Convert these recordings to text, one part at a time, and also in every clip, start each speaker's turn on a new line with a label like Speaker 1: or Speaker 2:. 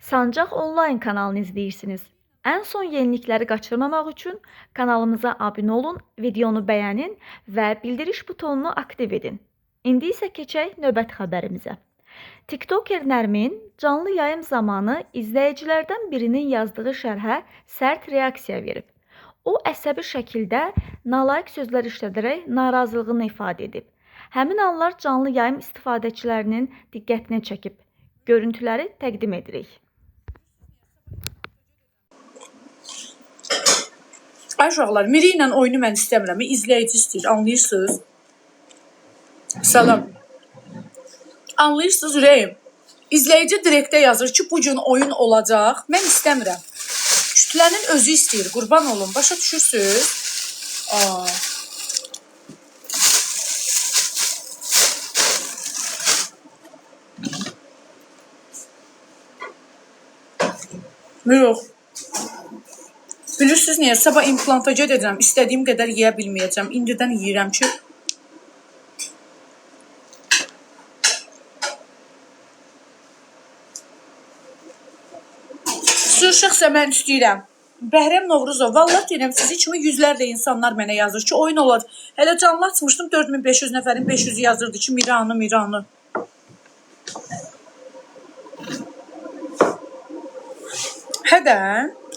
Speaker 1: Sancaq Online kanalını izləyirsiniz. Ən son yenilikləri qaçırmamaq üçün kanalımıza abunə olun, videonu bəyənin və bildiriş butonunu aktiv edin. İndi isə keçək növbəti xəbərimizə. TikToker Nərmin canlı yayım zamanı izləyicilərdən birinin yazdığı şərhə sərt reaksiya verib. O əsəbi şəkildə nalayiq sözlər işlədərək narazılığını ifadə edib. Həmin anlar canlı yayım istifadəçilərinin diqqətini çəkib. Görüntüləri təqdim edirik.
Speaker 2: Ay uşaqlar, Miri ilə oyunu mən istəmirəm. İzləyici istəyir, anlayırsınız? Salam. Anlayırsınız ürəyim? İzləyici direktə yazır ki, bu gün oyun olacaq. Mən istəmirəm. Kütlənin özü istəyir, qurban olun. Başa düşürsünüz? Yox. Bilirsiniz niyə? Sabah implanta gedəcəm. İstədiyim qədər yeyə bilməyəcəm. İndidən yeyirəm ki, şəxsən mən istəyirəm. Bəhrəm Novruzov, vallahi deyirəm, sizi kimi yüzlərlə insanlar mənə yazır ki, oyun olacaq. Hələ canlı açmışdım, 4500 nəfərin 500 yazırdı ki, Miranı. Hə də,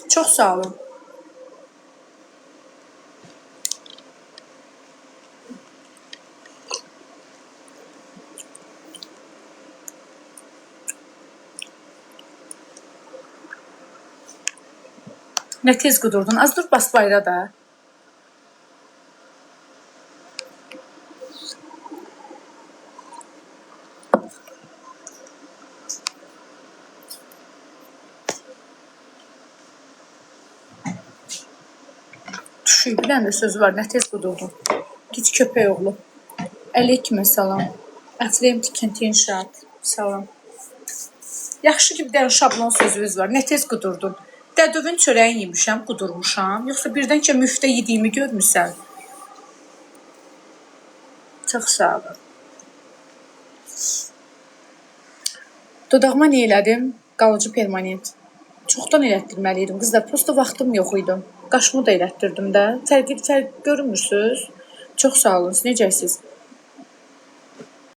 Speaker 2: çox sağ olun. Nə tez qudurdun? Az dur bas bayra da. Düşüy, bir dənə də söz var. Nə tez qudurdun? Git köpək oğlu. Əleykümə salam. Ətrəyim tikinti inşaat. Salam. Yaxşı ki, bir dənə şablon sözünüz var. Nə tez qudurdun? Dədövün çörəyin yemişəm, qudurmuşam. Yoxsa birdən ki, müftə yediyimi görmüsən? Çox sağ olun. Dodağıma nə elədim? Qalıcı permanent. Çoxdan elətdirməliydim. Qızlar, prosta vaxtım yox idi. Qaşımı da elətdirdim də. Fərq görünmürsünüz? Çox sağ olun. Necəsiz?